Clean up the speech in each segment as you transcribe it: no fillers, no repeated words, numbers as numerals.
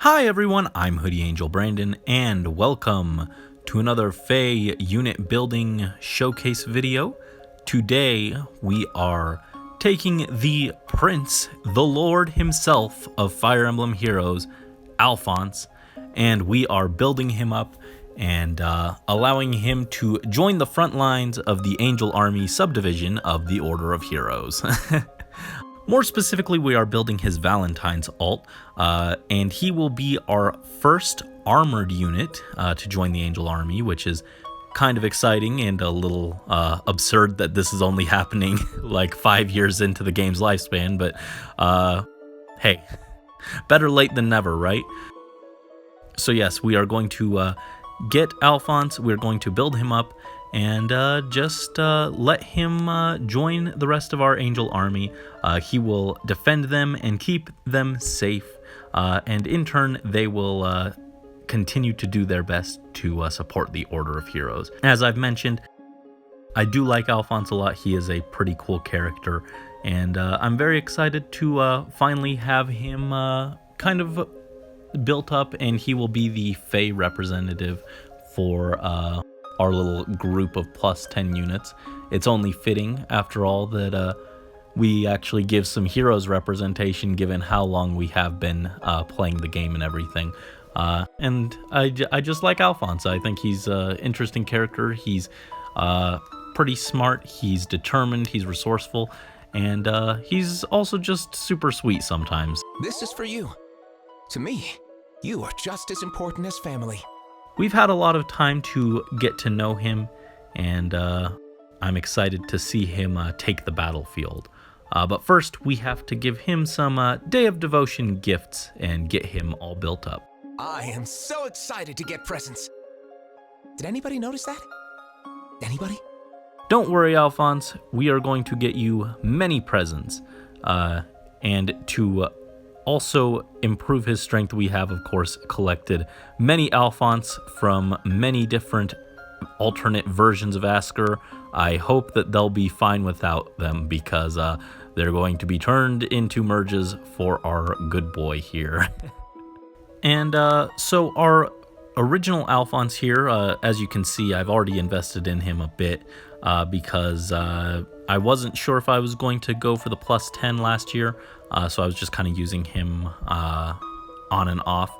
Hi everyone, I'm Hoodie Angel Brandon, and welcome to another FEH unit building showcase video. Today we are taking the Prince, the Lord himself of Fire Emblem Heroes, Alfonse, and we are building him up and allowing him to join the front lines of the Angel Army subdivision of the Order of Heroes. More specifically, we are building his Valentine's alt, and he will be our first armored unit to join the Angel Army, which is kind of exciting and a little absurd that this is only happening like 5 years into the game's lifespan, but hey, better late than never, right? So yes, we are going to get Alfonse, we're going to build him up, and just let him join the rest of our Angel Army. He will defend them and keep them safe, and in turn they will continue to do their best to support the Order of Heroes. As I've mentioned, I do like Alfonse a lot. He is a pretty cool character, and I'm very excited to finally have him kind of built up, and he will be the FEH representative for our little group of plus 10 units. It's only fitting, after all, that we actually give some heroes representation given how long we have been playing the game and everything. And I just like Alfonse. I think he's an interesting character. He's pretty smart, he's determined, he's resourceful, and he's also just super sweet sometimes. This is for you. To me, you are just as important as family. We've had a lot of time to get to know him, and I'm excited to see him take the battlefield. But first, we have to give him some Day of Devotion gifts and get him all built up. I am so excited to get presents. Did anybody notice that? Anybody? Don't worry, Alfonse. We are going to get you many presents. And to also improve his strength, we have, of course, collected many Alfonse from many different alternate versions of Asker. I hope that they'll be fine without them, because they're going to be turned into merges for our good boy here. And so our original Alfonse here, as you can see, I've already invested in him a bit because I wasn't sure if I was going to go for the plus 10 last year. So I was just kind of using him on and off.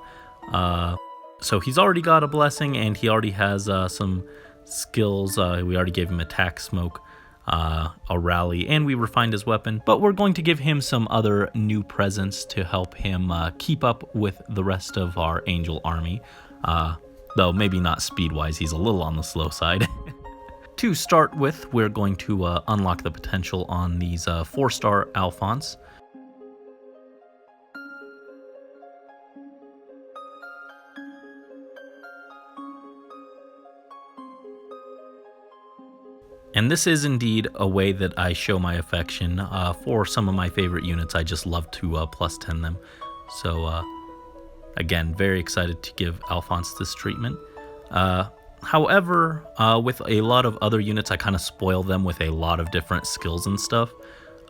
So he's already got a blessing, and he already has some skills. We already gave him attack smoke, a rally, and we refined his weapon. But we're going to give him some other new presents to help him keep up with the rest of our Angel Army. Though maybe not speed-wise, he's a little on the slow side. To start with, we're going to unlock the potential on these 4-star Alfonse. And this is indeed a way that I show my affection for some of my favorite units. I just love to plus 10 them. So again, very excited to give Alfonse this treatment. However, with a lot of other units, I kind of spoil them with a lot of different skills and stuff.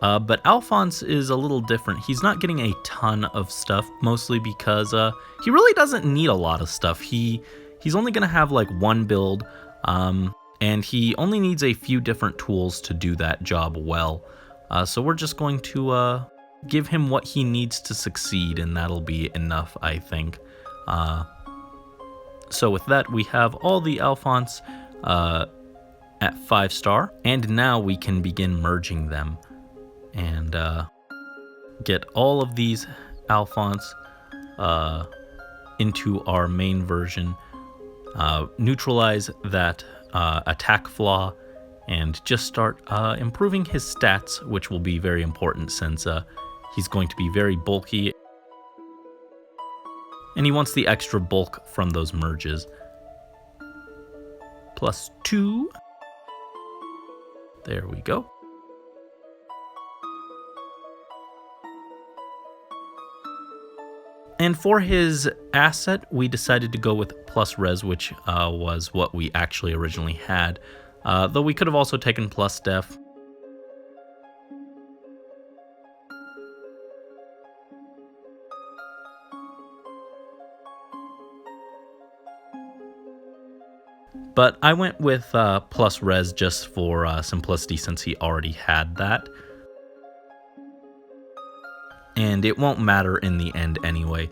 But Alfonse is a little different. He's not getting a ton of stuff, mostly because he really doesn't need a lot of stuff. He's only going to have like one build, and he only needs a few different tools to do that job well. So we're just going to give him what he needs to succeed, and that'll be enough, I think. So with that, we have all the Alfonse at 5-star, and now we can begin merging them and get all of these Alfonse into our main version, neutralize that attack flaw, and just start improving his stats, which will be very important since he's going to be very bulky, and he wants the extra bulk from those merges. +2. There we go. And for his asset, we decided to go with plus res, which was what we actually originally had. Though we could have also taken plus def. But I went with plus res just for simplicity since he already had that. And it won't matter in the end anyway.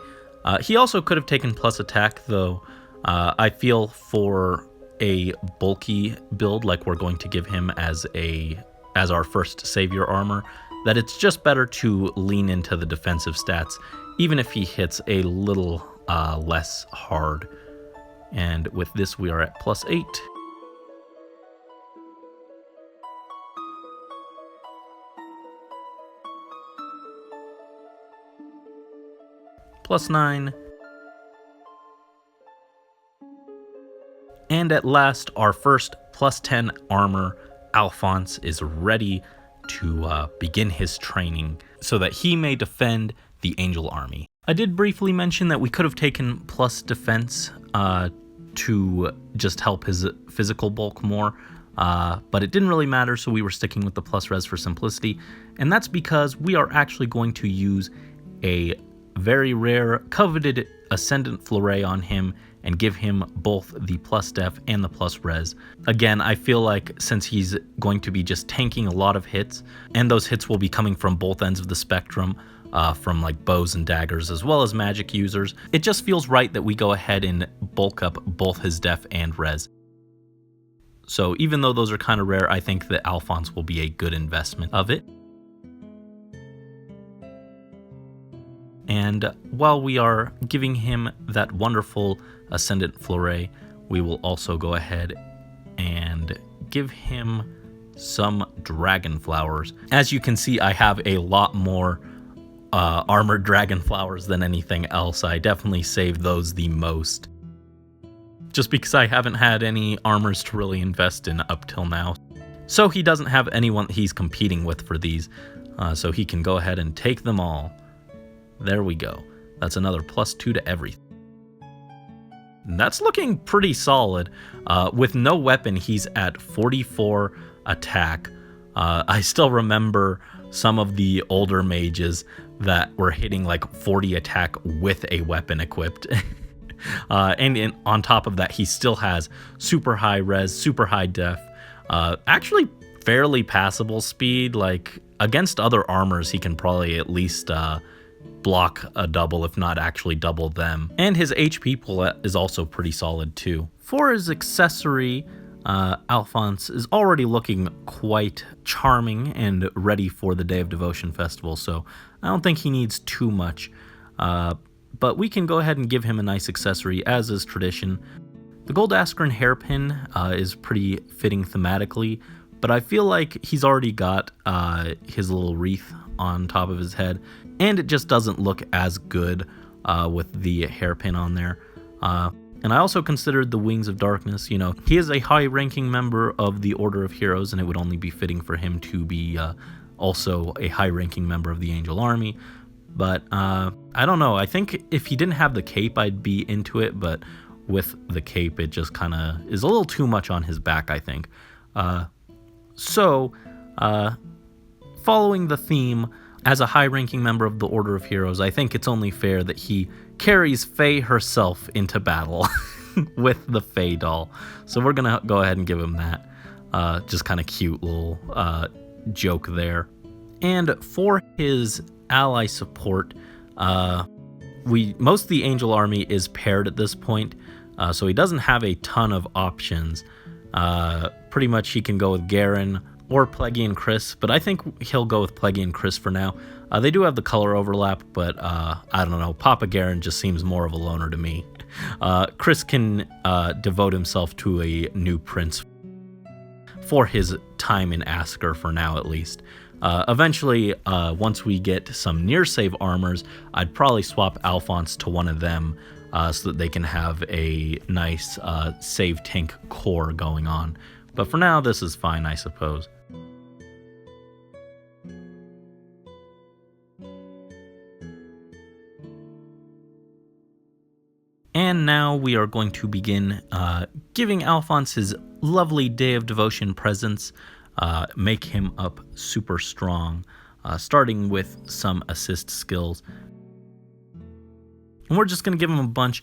He also could have taken plus attack, though I feel for a bulky build like we're going to give him as our first savior armor, that it's just better to lean into the defensive stats, even if he hits a little less hard. And with this, we are at +8. +9. And at last, our first +10 armor, Alfonse, is ready to begin his training so that he may defend the Angel Army. I did briefly mention that we could have taken plus defense to just help his physical bulk more, but it didn't really matter, so we were sticking with the plus res for simplicity, and that's because we are actually going to use a very rare, coveted Ascendant Fleuret on him and give him both the plus def and the plus res. Again, I feel like since he's going to be just tanking a lot of hits, and those hits will be coming from both ends of the spectrum, from like bows and daggers as well as magic users, it just feels right that we go ahead and bulk up both his def and res. So even though those are kind of rare, I think that Alfonse will be a good investment of it. And while we are giving him that wonderful Ascendant Fleuret, we will also go ahead and give him some dragon flowers. As you can see, I have a lot more armored dragon flowers than anything else. I definitely saved those the most, just because I haven't had any armors to really invest in up till now. So he doesn't have anyone he's competing with for these, so he can go ahead and take them all. There we go. That's another +2 to everything. That's looking pretty solid. With no weapon, he's at 44 attack. I still remember some of the older mages that were hitting like 40 attack with a weapon equipped. And on top of that, he still has super high res, super high def, actually fairly passable speed. Like against other armors, he can probably at least block a double, if not actually double them. And his HP pool is also pretty solid too. For his accessory, Alfonse is already looking quite charming and ready for the Day of Devotion Festival, so I don't think he needs too much. But we can go ahead and give him a nice accessory, as is tradition. The gold Askern hairpin is pretty fitting thematically, but I feel like he's already got his little wreath on top of his head, and it just doesn't look as good with the hairpin on there. And I also considered the Wings of Darkness. You know, he is a high-ranking member of the Order of Heroes, and it would only be fitting for him to be also a high-ranking member of the Angel Army. But I don't know. I think if he didn't have the cape, I'd be into it. But with the cape, it just kind of is a little too much on his back, I think. So, following the theme, as a high-ranking member of the Order of Heroes, I think it's only fair that he carries Faye herself into battle with the Faye doll. So we're going to go ahead and give him that. Just kind of cute little joke there. And for his ally support, most of the Angel Army is paired at this point, so he doesn't have a ton of options. Pretty much he can go with Garen or Plegian Chris, but I think he'll go with Plegian Chris for now. They do have the color overlap, but I don't know. Papa Garen just seems more of a loner to me. Chris can devote himself to a new prince for his time in Asker for now, at least. Eventually, once we get some near-save armors, I'd probably swap Alfonse to one of them so that they can have a nice save tank core going on. But for now, this is fine, I suppose. And now we are going to begin giving Alfonse his lovely Day of Devotion presents, make him up super strong, starting with some assist skills. And we're just going to give him a bunch,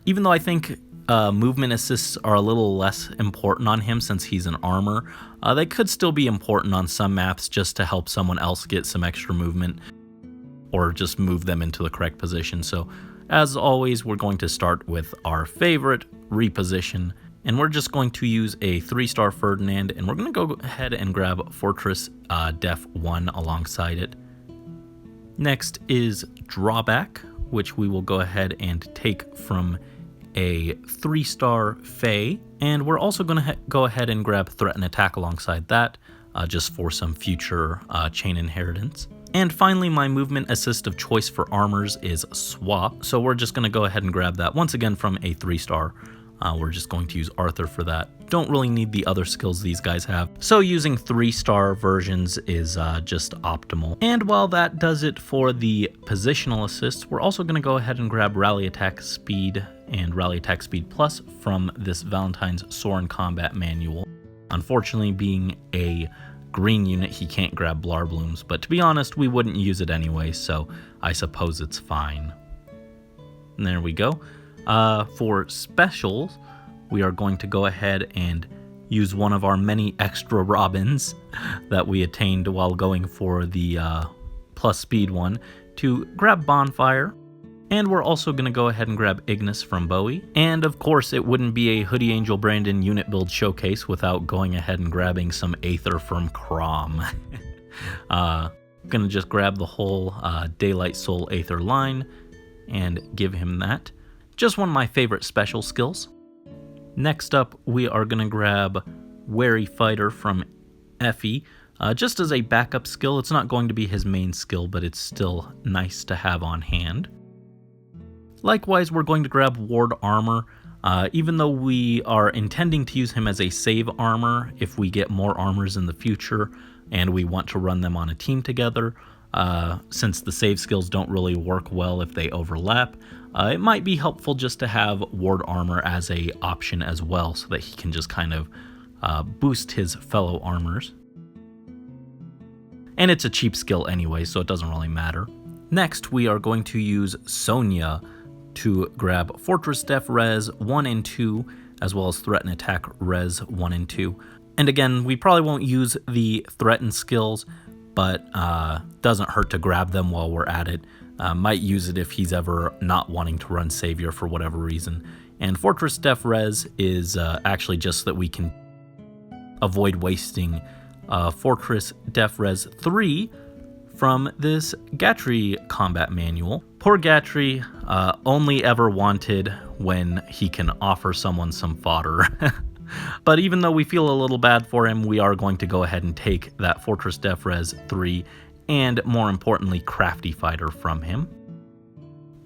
even though I think movement assists are a little less important on him since he's an armor. They could still be important on some maps just to help someone else get some extra movement or just move them into the correct position. So as always, we're going to start with our favorite, reposition, and we're just going to use a 3-star Ferdinand, and we're going to go ahead and grab Fortress Def 1 alongside it. Next is Drawback, which we will go ahead and take from a 3-star Fae, and we're also going to go ahead and grab Threat and Attack alongside that, just for some future chain inheritance. And finally, my movement assist of choice for armors is Swap, so we're just going to go ahead and grab that once again from a 3-star. We're just going to use Arthur for that. Don't really need the other skills these guys have, so using 3-star versions is just optimal. And while that does it for the positional assists, we're also going to go ahead and grab Rally Attack Speed and Rally Attack Speed Plus from this Valentine's Soren Combat Manual. Unfortunately, being a green unit, he can't grab Blarblooms, but to be honest, we wouldn't use it anyway, so I suppose it's fine. And there we go. For specials, we are going to go ahead and use one of our many extra Robins that we attained while going for the plus speed one to grab Bonfire. And we're also going to go ahead and grab Ignis from Bowie. And of course, it wouldn't be a Hoodie Angel Brandon unit build showcase without going ahead and grabbing some Aether from Crom. Gonna just grab the whole Daylight Soul Aether line and give him that. Just one of my favorite special skills. Next up, we are going to grab Wary Fighter from FE. Just as a backup skill. It's not going to be his main skill, but it's still nice to have on hand. Likewise, we're going to grab Ward Armor. Even though we are intending to use him as a save armor if we get more armors in the future and we want to run them on a team together, since the save skills don't really work well if they overlap, it might be helpful just to have Ward Armor as a option as well so that he can just kind of boost his fellow armors. And it's a cheap skill anyway, so it doesn't really matter. Next, we are going to use Sonya to grab Fortress Def Res 1 and 2, as well as Threat and Attack Res 1 and 2. And again, we probably won't use the Threaten skills, but doesn't hurt to grab them while we're at it. Might use it if he's ever not wanting to run Savior for whatever reason. And Fortress Def Res is actually just so that we can avoid wasting Fortress Def Res 3 from this Gatry combat manual. Poor Gatry, only ever wanted when he can offer someone some fodder. But even though we feel a little bad for him, we are going to go ahead and take that Fortress Def Res 3 and, more importantly, Crafty Fighter from him.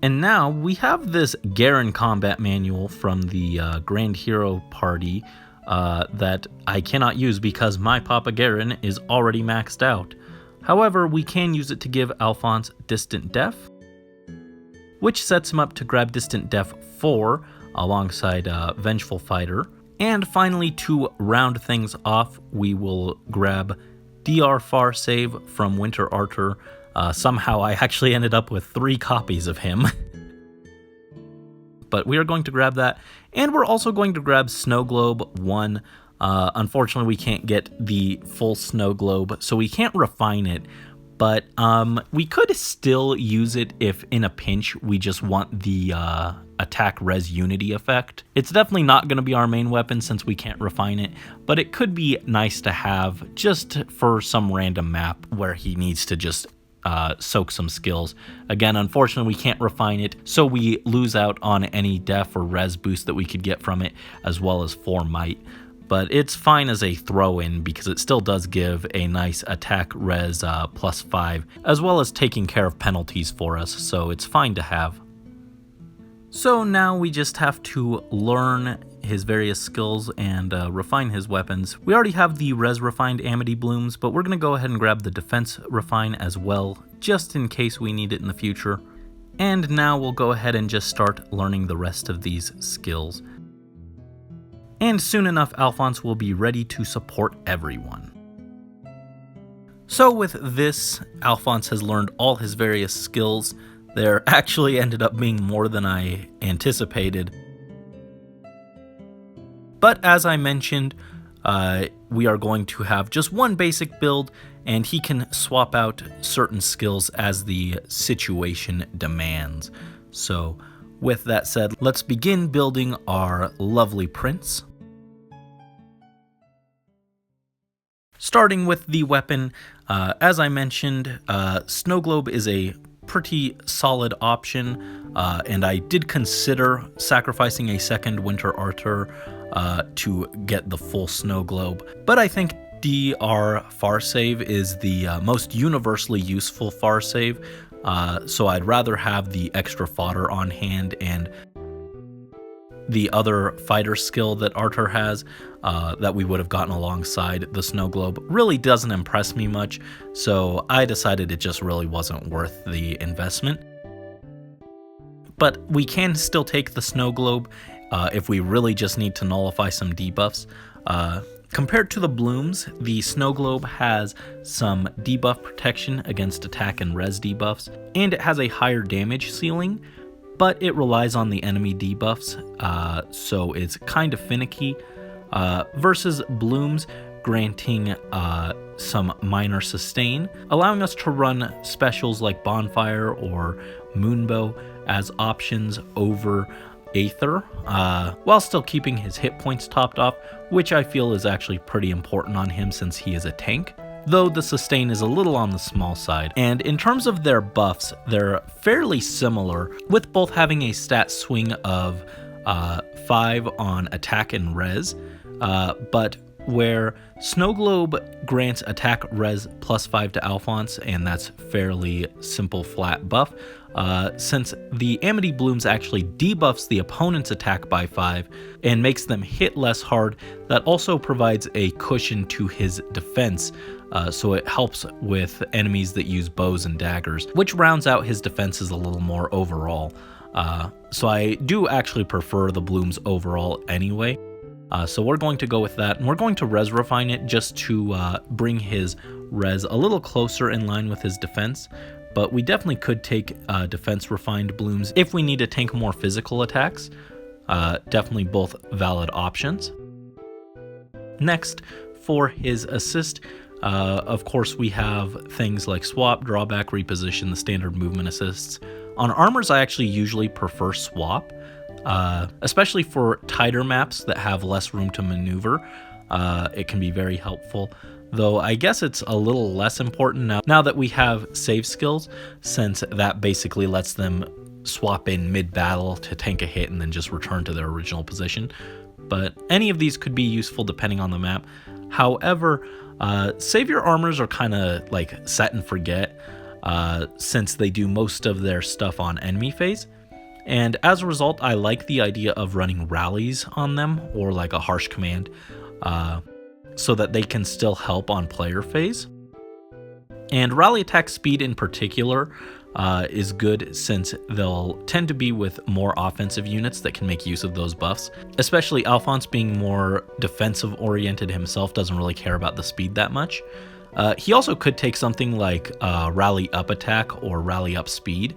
And now we have this Garen combat manual from the Grand Hero Party that I cannot use because my Papa Garen is already maxed out. However, we can use it to give Alfonse Distant Def, which sets him up to grab Distant Def 4 alongside Vengeful Fighter. And finally, to round things off, we will grab DR Far Save from Winter Arthur. Somehow I actually ended up with 3 copies of him. But we are going to grab that. And we're also going to grab Snow Globe 1. Unfortunately, we can't get the full Snow Globe, so we can't refine it. But we could still use it if in a pinch we just want the attack res unity effect. It's definitely not going to be our main weapon since we can't refine it, but it could be nice to have just for some random map where he needs to just soak some skills. Again, unfortunately, we can't refine it, so we lose out on any def or res boost that we could get from it, as well as 4 might. But it's fine as a throw-in because it still does give a nice attack res +5, as well as taking care of penalties for us, so it's fine to have. So now we just have to learn his various skills and refine his weapons. We already have the res refined Amity Blooms, but we're going to go ahead and grab the defense refine as well, just in case we need it in the future. And now we'll go ahead and just start learning the rest of these skills. And soon enough, Alfonse will be ready to support everyone. So with this, Alfonse has learned all his various skills. There actually ended up being more than I anticipated. But as I mentioned, we are going to have just one basic build, and he can swap out certain skills as the situation demands. So with that said, let's begin building our lovely prince. Starting with the weapon, as I mentioned, Snow Globe is a pretty solid option, and I did consider sacrificing a second Winter Arthur to get the full Snow Globe, but I think DR far save is the most universally useful far save, so I'd rather have the extra fodder on hand, and the other fighter skill that Arthur has that we would have gotten alongside the Snow Globe really doesn't impress me much, so I decided it just really wasn't worth the investment. But we can still take the Snow Globe if we really just need to nullify some debuffs. Compared to the blooms, the Snow Globe has some debuff protection against attack and res debuffs, and it has a higher damage ceiling, but it relies on the enemy debuffs, so it's kind of finicky, versus blooms granting some minor sustain, allowing us to run specials like Bonfire or Moonbow as options over Aether, while still keeping his hit points topped off, which I feel is actually pretty important on him since he is a tank, though the sustain is a little on the small side. And in terms of their buffs, they're fairly similar, with both having a stat swing of 5 on attack and res, but where Snow Globe grants attack res +5 to Alfonse, and that's fairly simple flat buff, since the Amity Blooms actually debuffs the opponent's attack by 5 and makes them hit less hard, that also provides a cushion to his defense, so it helps with enemies that use bows and daggers, which rounds out his defenses a little more overall. So I do actually prefer the Blooms overall anyway. So we're going to go with that, and we're going to res refine it just to bring his res a little closer in line with his defense, but we definitely could take defense refined blooms if we need to tank more physical attacks. Definitely both valid options. Next, for his assist, of course we have things like swap, drawback, reposition, the standard movement assists. On armors, I actually usually prefer swap, especially for tighter maps that have less room to maneuver. It can be very helpful, though I guess it's a little less important now that we have save skills, since that basically lets them swap in mid-battle to tank a hit and then just return to their original position. But any of these could be useful depending on the map. However, Savior armors are kind of like set and forget, since they do most of their stuff on enemy phase. And as a result, I like the idea of running rallies on them, or like a harsh command, so that they can still help on player phase. And rally attack speed in particular is good, since they'll tend to be with more offensive units that can make use of those buffs. Especially Alfonse, being more defensive oriented himself, doesn't really care about the speed that much. He also could take something like rally up attack or rally up speed.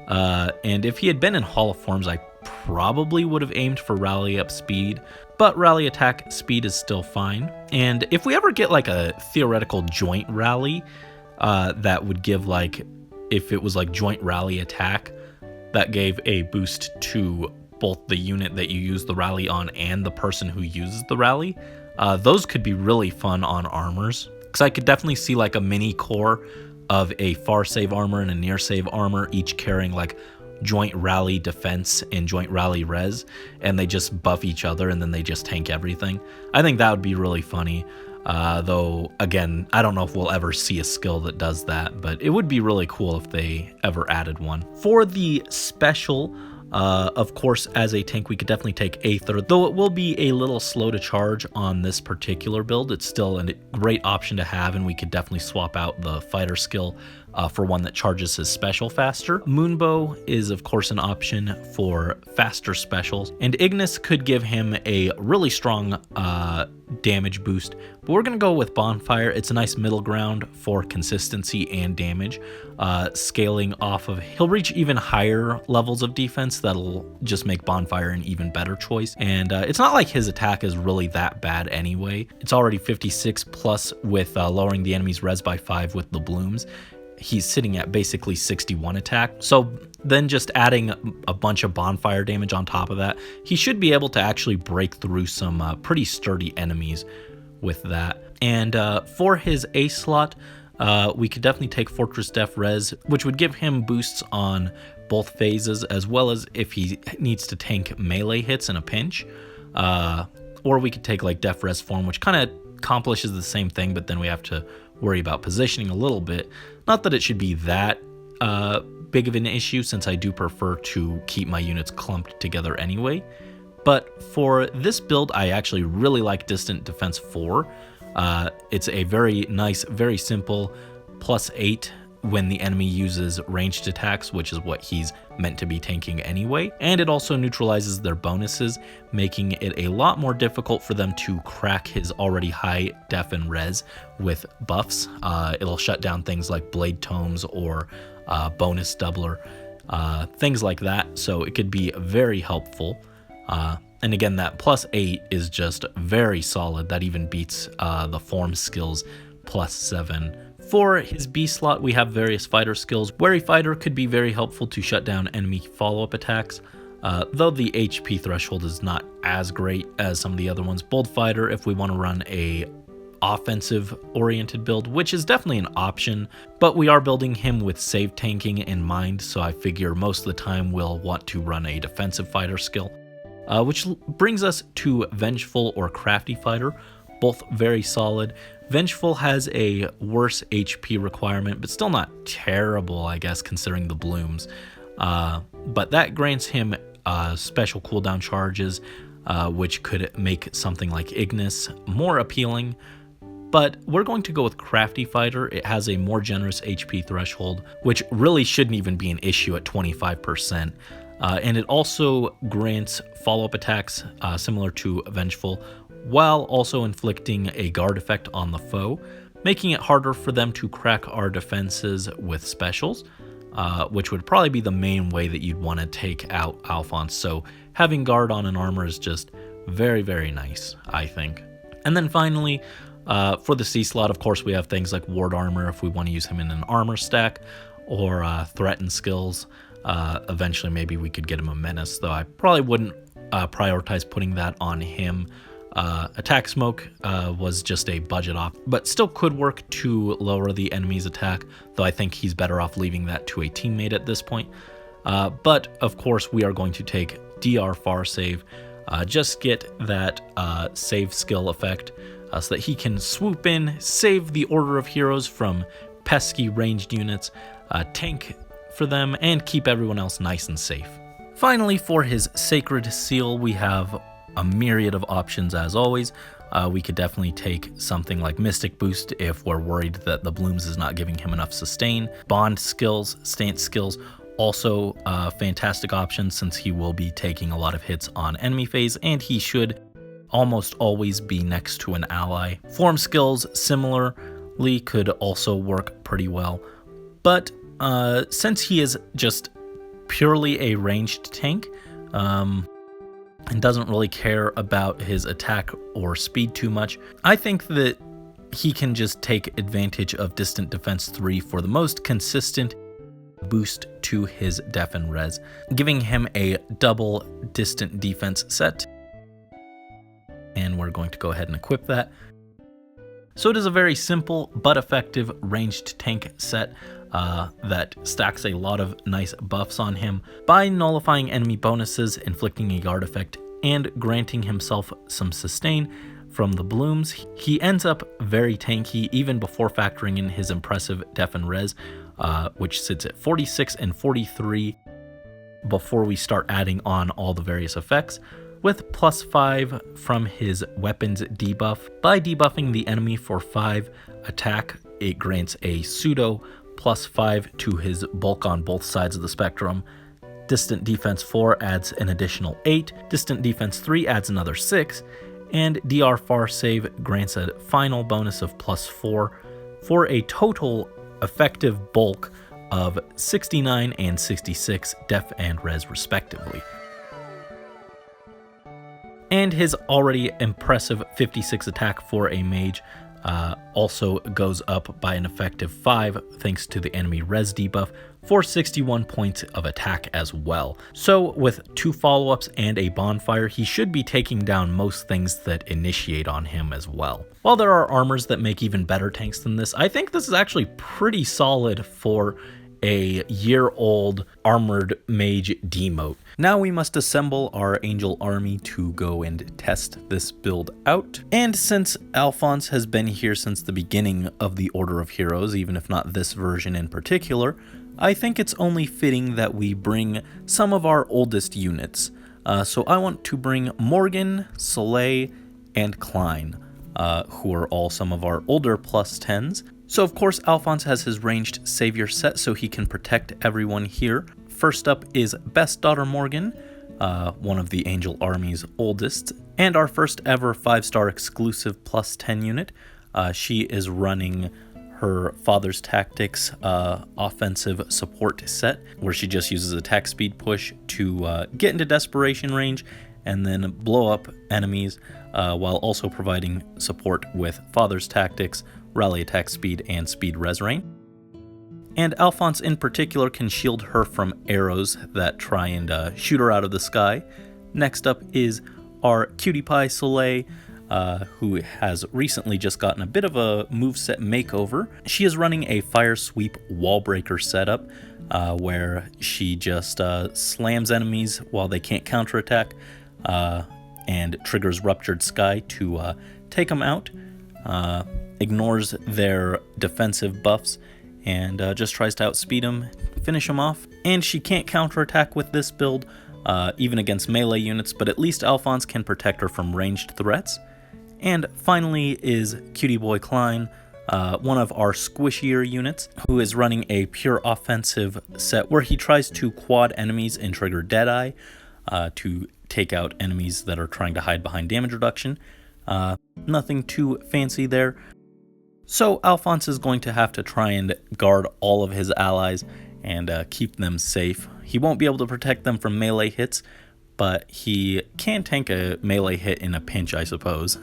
And if he had been in Hall of Forms, I probably would have aimed for rally up speed, but rally attack speed is still fine. And if we ever get like a theoretical joint rally, that would give, like, if it was like joint rally attack, that gave a boost to both the unit that you use the rally on and the person who uses the rally, those could be really fun on armors, because I could definitely see like a mini core of a far save armor and a near save armor, each carrying like joint rally defense and joint rally res, and they just buff each other and then they just tank everything. I think that would be really funny, though again, I don't know if we'll ever see a skill that does that, but it would be really cool if they ever added one. For the special, of course, as a tank, we could definitely take Aether, though it will be a little slow to charge on this particular build. It's still a great option to have, and we could definitely swap out the fighter skill for one that charges his special faster. Moonbow is of course an option for faster specials, and Ignis could give him a really strong damage boost, but we're gonna go with Bonfire. It's a nice middle ground for consistency and damage, scaling off of, he'll reach even higher levels of defense. That'll just make Bonfire an even better choice, and it's not like his attack is really that bad anyway. It's already 56 plus with lowering the enemy's res by 5 with the blooms. He's sitting at basically 61 attack. So then just adding a bunch of Bonfire damage on top of that, he should be able to actually break through some pretty sturdy enemies with that. And for his A slot, we could definitely take Fortress Def Res, which would give him boosts on both phases, as well as if he needs to tank melee hits in a pinch. Or we could take like Def Res Form, which kind of accomplishes the same thing, but then we have to worry about positioning a little bit. Not that it should be that big of an issue, since I do prefer to keep my units clumped together anyway. But for this build, I actually really like Distant Defense 4. It's a very nice, very simple +8 when the enemy uses ranged attacks, which is what he's meant to be tanking anyway. And it also neutralizes their bonuses, making it a lot more difficult for them to crack his already high def and res with buffs. It'll shut down things like Blade Tomes or bonus doubler, things like that. So it could be very helpful. And again, that +8 is just very solid. That even beats the form skills +7. For his B slot, we have various fighter skills. Wary Fighter could be very helpful to shut down enemy follow-up attacks, though the HP threshold is not as great as some of the other ones. Bold Fighter, if we want to run a offensive-oriented build, which is definitely an option, but we are building him with save tanking in mind, so I figure most of the time we'll want to run a defensive fighter skill. Which brings us to Vengeful or Crafty Fighter, both very solid. Vengeful has a worse HP requirement, but still not terrible, I guess, considering the blooms. But that grants him special cooldown charges, which could make something like Ignis more appealing. But we're going to go with Crafty Fighter. It has a more generous HP threshold, which really shouldn't even be an issue at 25%. And it also grants follow-up attacks similar to Vengeful, while also inflicting a guard effect on the foe, making it harder for them to crack our defenses with specials, which would probably be the main way that you'd want to take out Alfonse. So having guard on an armor is just very, very nice, I think. And then finally, for the C slot, of course, we have things like Ward Armor if we want to use him in an armor stack, or Threaten skills. Eventually, maybe we could get him a Menace, though I probably wouldn't prioritize putting that on him. Attack Smoke was just a budget off, but still could work to lower the enemy's attack, though I think he's better off leaving that to a teammate at this point. But of course, we are going to take DR Far Save, just get that save skill effect so that he can swoop in, save the Order of Heroes from pesky ranged units, tank for them, and keep everyone else nice and safe. Finally, for his Sacred Seal, we have a myriad of options as always. We could definitely take something like Mystic Boost if we're worried that the Blooms is not giving him enough sustain. Bond skills, stance skills, also fantastic options since he will be taking a lot of hits on enemy phase, and he should almost always be next to an ally. Form skills similarly could also work pretty well, but since he is just purely a ranged tank, and doesn't really care about his attack or speed too much, I think that he can just take advantage of Distant Defense 3 for the most consistent boost to his def and res, giving him a double distant defense set. And we're going to go ahead and equip that. So it is a very simple but effective ranged tank set that stacks a lot of nice buffs on him by nullifying enemy bonuses, inflicting a guard effect, and granting himself some sustain from the Blooms. He ends up very tanky even before factoring in his impressive def and res, which sits at 46 and 43 before we start adding on all the various effects, with +5 from his weapons debuff. By debuffing the enemy for 5 attack, it grants a pseudo +5 to his bulk on both sides of the spectrum. Distant Defense 4 adds an additional 8, Distant Defense 3 adds another 6, and DR Far Save grants a final bonus of +4 for a total effective bulk of 69 and 66 def and res respectively. And his already impressive 56 attack for a mage also goes up by an effective 5 thanks to the enemy res debuff for 61 points of attack as well. So with 2 follow-ups and a bonfire, he should be taking down most things that initiate on him as well. While there are armors that make even better tanks than this, I think this is actually pretty solid for a year-old armored mage demote. Now we must assemble our angel army to go and test this build out. And since Alfonse has been here since the beginning of the Order of Heroes, even if not this version in particular, I think it's only fitting that we bring some of our oldest units. So I want to bring Morgan, Soleil, and Klein, who are all some of our older +10s. So of course Alfonse has his ranged savior set so he can protect everyone here. First up is Best Daughter Morgan, one of the Angel Army's oldest, and our first ever 5-star exclusive +10 unit. She is running her Father's Tactics offensive support set, where she just uses attack speed push to get into desperation range and then blow up enemies, while also providing support with Father's Tactics, rally attack speed, and speed res rain. And Alfonse in particular can shield her from arrows that try and shoot her out of the sky. Next up is our Cutie Pie Soleil, who has recently just gotten a bit of a moveset makeover. She is running a Fire Sweep Wallbreaker setup, where she just slams enemies while they can't counterattack, and triggers Ruptured Sky to take them out. Ignores their defensive buffs and just tries to outspeed them, finish them off. And she can't counterattack with this build, even against melee units, but at least Alfonse can protect her from ranged threats. And finally is Cutie Boy Klein, one of our squishier units, who is running a pure offensive set where he tries to quad enemies and trigger Deadeye to take out enemies that are trying to hide behind damage reduction. Nothing too fancy there. So Alfonse is going to have to try and guard all of his allies and keep them safe. He won't be able to protect them from melee hits, but he can tank a melee hit in a pinch, I suppose.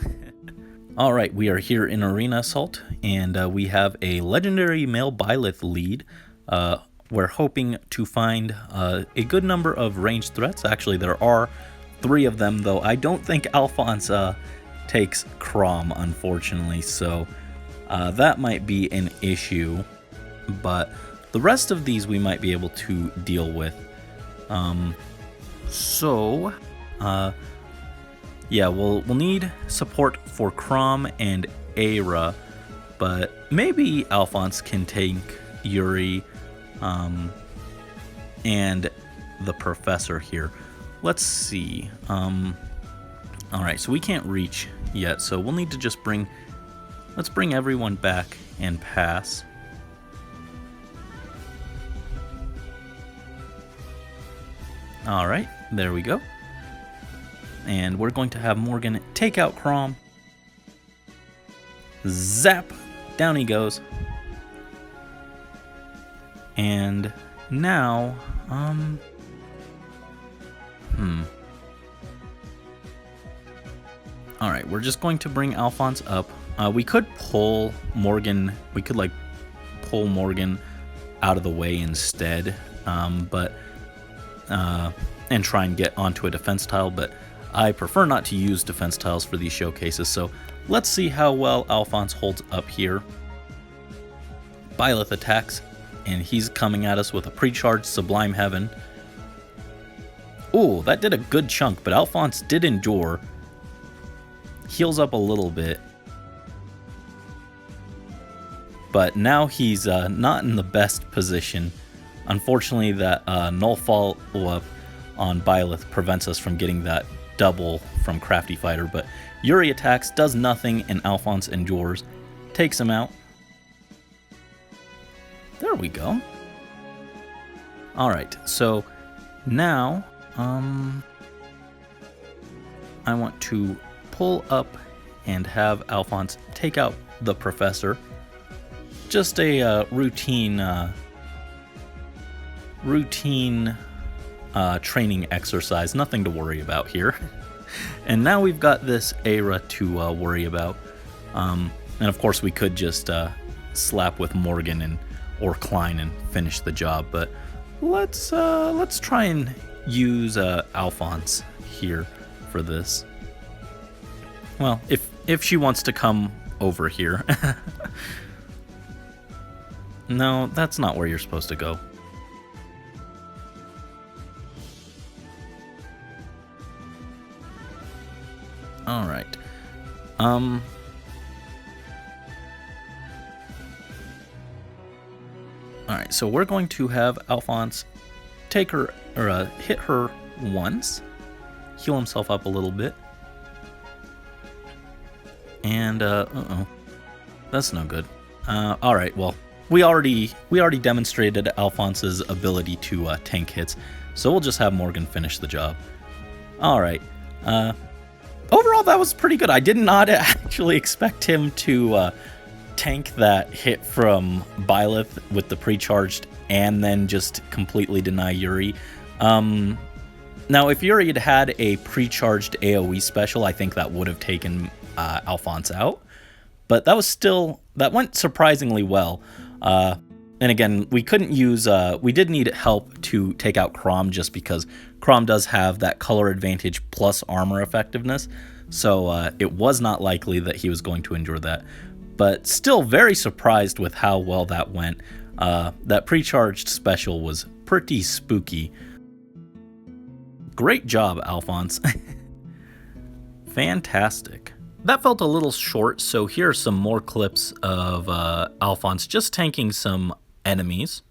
Alright, we are here in Arena Assault, and we have a legendary male Byleth lead. We're hoping to find a good number of ranged threats. Actually, there are 3 of them, though I don't think Alfonse takes Crom, unfortunately, so that might be an issue, but the rest of these we might be able to deal with. Yeah, we'll need support for Crom and Aira, but maybe Alfonse can take Yuri and the Professor here. Let's see. Alright, so we can't reach yet, so we'll need to just let's bring everyone back and pass. Alright, there we go. And we're going to have Morgan take out Crom. Zap! Down he goes. And now, Alright, we're just going to bring Alfonse up. We could pull Morgan, pull Morgan out of the way instead, and try and get onto a defense tile, but I prefer not to use defense tiles for these showcases, so let's see how well Alfonse holds up here. Byleth attacks, and he's coming at us with a pre-charged Sublime Heaven. Ooh, that did a good chunk, but Alfonse did endure. Heals up a little bit. But now he's not in the best position. Unfortunately, that null follow-up on Byleth prevents us from getting that double from Crafty Fighter, but Yuri attacks, does nothing, and Alfonse endures, takes him out. There we go. All right, so now I want to pull up and have Alfonse take out the professor. Just a routine training exercise, nothing to worry about here. And now we've got this era to worry about. And of course we could just slap with Morgan or Klein and finish the job, but let's try and use Alfonse here for this. Well, if she wants to come over here. No, that's not where you're supposed to go. All right. All right, so we're going to have Alfonse take her, or hit her once, heal himself up a little bit, and that's no good. All right, well, we already demonstrated Alfonse's ability to tank hits, so we'll just have Morgan finish the job. All right. Overall, that was pretty good. I did not actually expect him to tank that hit from Byleth with the pre-charged and then just completely deny Yuri. Now, if Yuri had a pre-charged AoE special, I think that would have taken Alfonse out. But that went surprisingly well. And again, we couldn't use, we did need help to take out Chrom just because Chrom does have that color advantage plus armor effectiveness. So it was not likely that he was going to endure that. But still very surprised with how well that went. That pre-charged special was pretty spooky. Great job, Alfonse. Fantastic. That felt a little short, so here are some more clips of Alfonse just tanking some enemies.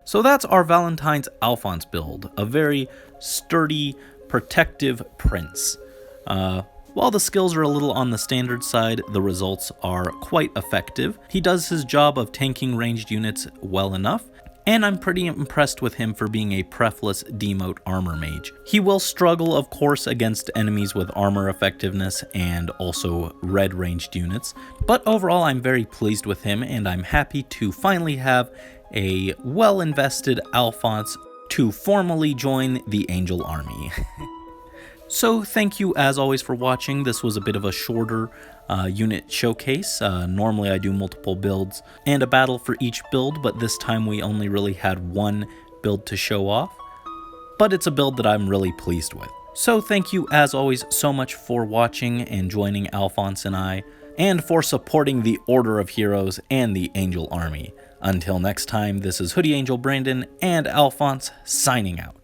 So that's our Valentine's Alfonse build, a very sturdy, protective prince. While the skills are a little on the standard side, the results are quite effective. He does his job of tanking ranged units well enough, and I'm pretty impressed with him for being a prefless demote armor mage. He will struggle, of course, against enemies with armor effectiveness and also red ranged units, but overall I'm very pleased with him, and I'm happy to finally have a well-invested Alfonse to formally join the Angel Army. So thank you as always for watching. This was a bit of a shorter unit showcase. Normally I do multiple builds and a battle for each build, but this time we only really had one build to show off. But it's a build that I'm really pleased with. So thank you as always so much for watching and joining Alfonse and I, and for supporting the Order of Heroes and the Angel Army. Until next time, this is Hoodie Angel Brandon and Alfonse signing out.